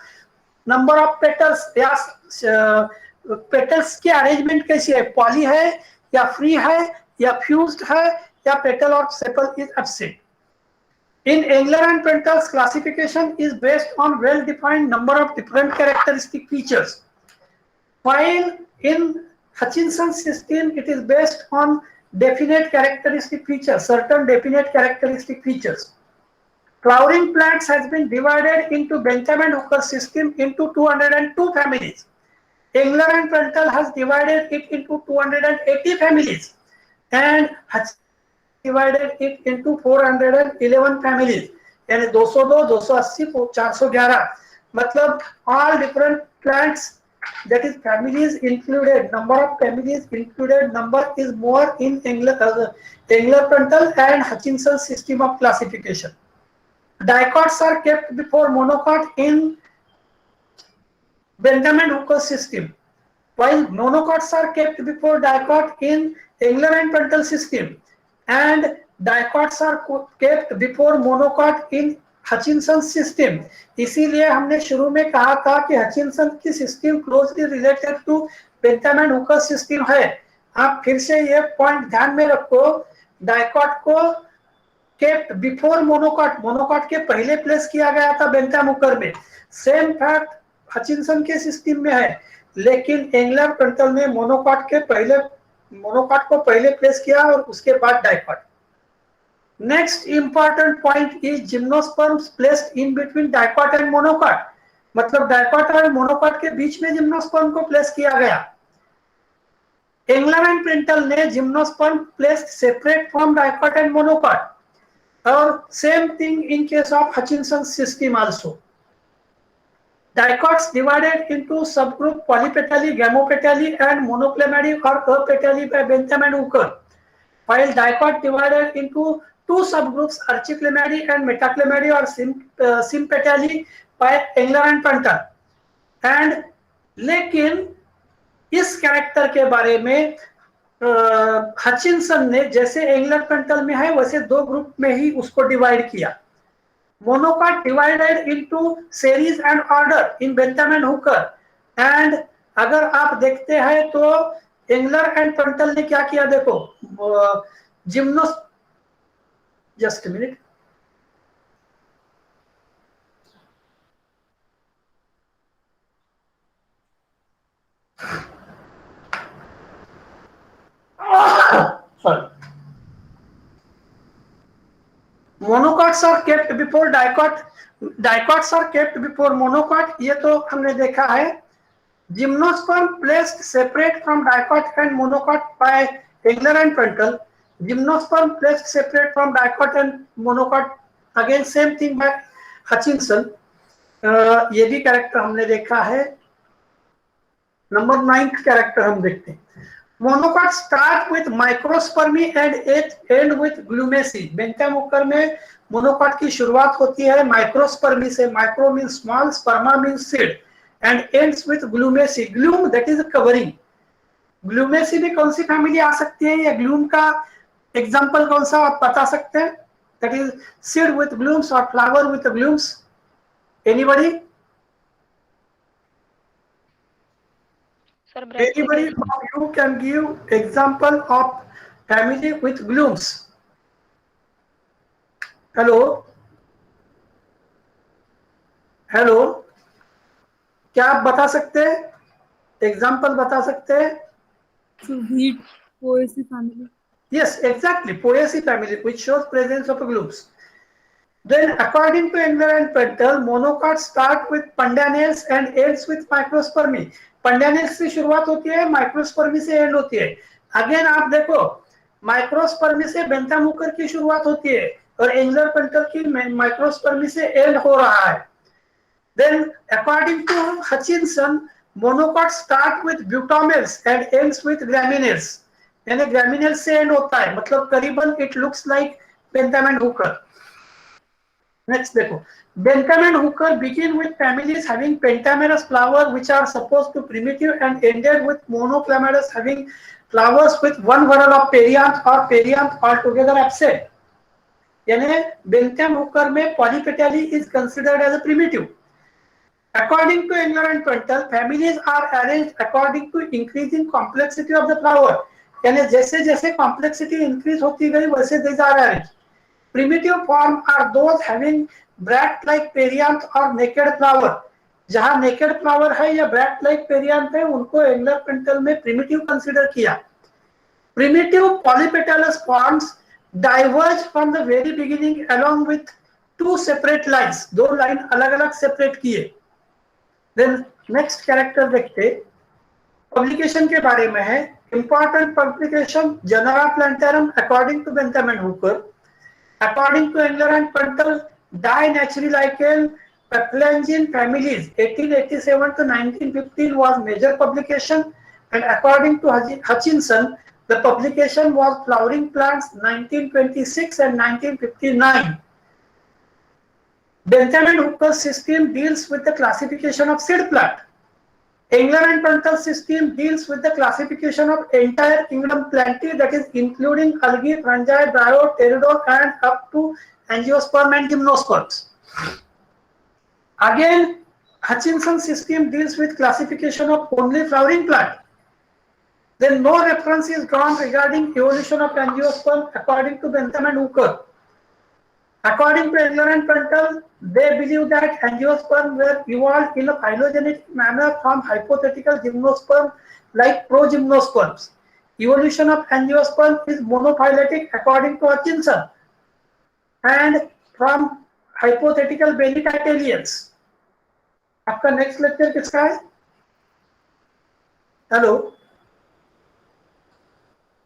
A: number of petals. या petals की arrangement कैसी है? Poly है या free है या fused है या petal or sepal is absent. In Engler and Pruntel's classification is based on well-defined number of different characteristic features. While in Hutchinson's system, it is based on definite characteristic features, certain definite characteristic features. Flowering plants has been divided into Bentham and Hooker system into 202 families. Engler and Pruntle has divided it into 280 families, and Hutchinson divided it into 411 families. यानी 202, 280, 411. मतलब all different plants, that is families included, number of families included, number is more in Engler, Pruntle and Hutchinson's system of classification. Dicots are kept before monocot in Bentham and Hooker system, while monocots are kept before dicot in Engler and Pruntle system, and dicots are kept before monocot in Hutchinson system. इसीलिए हमने शुरू में कहा था कि Hutchinson की system closely related to Bentham and Hooker system है. आप फिर से ये पॉइंट ध्यान में रखो, डाइकॉट को केप्ट बिफोर मोनोकॉट, मोनोकॉट के पहले प्लेस किया गया था बेंथम हुकर में. सेम फैक्ट हचिनसन के सिस्टम में है, लेकिन एंगलर प्रंटल में मोनोकॉट को पहले प्लेस किया और उसके बाद dicot. Next important point is gymnosperms placed in between dicot and monocot. मतलब डाइकॉट और मोनोकॉट के बीच में जिम्नोस्पर्म को प्लेस किया गया. एंगलर एंड प्रिंटल ने gymnosperm placed separate from dicot and monocot, और same thing in case of Hutchinson system also. Dicots divided into subgroup polypetally, gamopetally and monoclemmody or apetally by Bentham and Hooker, while dicot divided into two subgroups archiclemmady and metaclemmady or sympetally by Engler and Pruntle. And लेकिन इस character के बारे में Hutchinson ने जैसे angler प्रंटल में है वैसे दो ग्रुप में ही उसको डिवाइड किया. Monocot divided into series and order in Bentham and Hooker. And अगर आप देखते हैं तो एंगलर एंड प्रंटल ने क्या किया, देखो जिम्नोस, just minute, sorry, monocots are kept before dicot, dicots are kept before monocot. ये तो हमने देखा है. Gymnosperm placed separate from dicot and monocot by Engler and Pruntle. Gymnosperm placed separate from dicot and monocot, again same thing by Hutchinson. ये भी character हमने देखा है. नंबर 9th कैरेक्टर हम देखते हैं. Monocot start with Microspermae and end with Glumaceae. Bentham Hooker में monocot की शुरुआत होती है माइक्रोस्पर्मी से. Micro means small, sperma means seed, and ends with Glumaceae. Glume that is covering. Glumaceae भी कौन सी फैमिली आ सकती है, या ग्लूम का एग्जांपल कौन सा आप बता सकते हैं? that is seed with blooms or flower with blooms? Anybody?
B: Sir, brassica.
A: Anybody of you can give example of family with blooms? Hello? Hello, क्या आप बता सकते हैं? एग्जाम्पल बता सकते हैं?
C: So wheat, Poaceae family.
A: Yes, exactly. Poaceae family, which shows presence of blooms. Then, according to Engler and Pentel, monocots start with पंडानेल्स and ends with माइक्रोस्पर्मी. पंडानेल्स से शुरुआत होती है, माइक्रोस्पर्मी से एंड होती है. अगेन आप देखो, माइक्रोस्पर्मी से बेंथामुकर की शुरुआत होती है और एंगलर पेंटल की माइक्रोस्पर्मी से एंड हो रहा है. Then, according to Hutchinson, monocots start with butamels and ends with gramineals. यानी ग्रामिनेल से एंड होता है, मतलब करीबन it looks like Bentham and Hooker. Next देखो, Bentham and Hooker begin with families having pentamerous flower which are supposed to primitive and ended with monoclamaderous having flowers with one whorl of perianth or perianth altogether absent. यानी Bentham Hooker में polypetally is considered as a primitive. According to Engler and Pentel, families are arranged according to increasing complexity of the flower. यानी जैसे जैसे complexity increase होती गई वैसे these are arranged. Primitive form are those having bract-like perianth or naked flower. जहाँ naked flower है या bract-like perianth है, उनको Engler Pentel में primitive consider किया. Primitive polypetalous forms diverge from the very beginning along with two separate lines. दो line अलग-अलग separate किए. Then next character देखते, publication के बारे में है. Important publication Genera Plantarum according to Bentham and Hooker. According to Engler and Pentel, Dinaturilical Peplangine families 1887 to 1915 was major publication, and according to Hutchinson, the publication was Flowering Plants 1926 and 1959. Bentham and Hooker's system deals with the classification of seed plant. Engler and Pentel's system deals with the classification of entire kingdom Plantae, that is including algae, fungi, brio, pteridor, and up to angiosperm and gymnosperms. Again, Hutchinson's system deals with classification of only flowering plant. Then no reference is drawn regarding evolution of angiosperm according to Bentham and Hooker. According to Engler and Pentel, they believe that angiosperm were evolved in a phylogenetic manner from hypothetical gymnosperm like progymnosperms. Evolution of angiosperm is monophyletic according to Hutchinson and from hypothetical belly-titalians. आपका next lecture किसका है? Hello,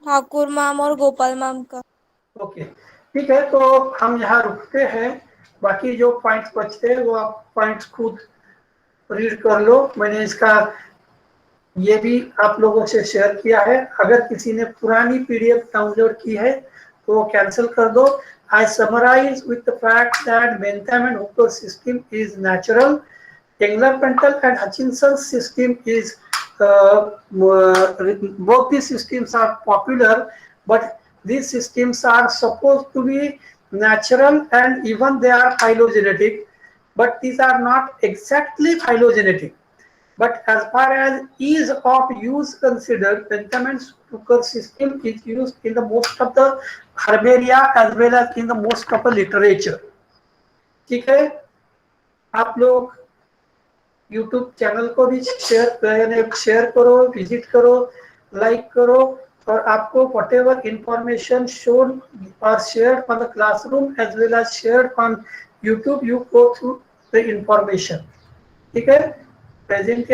C: Thakur ma'am और Gopal ma'am का.
A: Okay ठीक है, तो हम यहाँ रुकते हैं. बाकी जो पॉइंट्स बचते हैं वो आप पॉइंट्स खुद रीड कर लो. मैंने इसका ये भी आप लोगों से शेयर किया है. अगर किसी ने पुरानी पीडीएफ डाउनलोड की है तो वो कैंसिल कर दो. I summarize with the fact that Bentham and Hooker system is natural. Engler, Pentel and Hutchinson's system is both these systems are popular, but these systems are supposed to be natural and even they are phylogenetic, but these are not exactly phylogenetic. But as far as ease of use considered, Bentham and Hooker system is used in the most of the herbaria as well as in the most of the literature. ठीक है, आप लोग YouTube channel को भी share करो, visit करो, like करो, और आपको whatever information shown or shared on the classroom as well as shared on YouTube, you go through the information. ठीक है, प्रेजेंट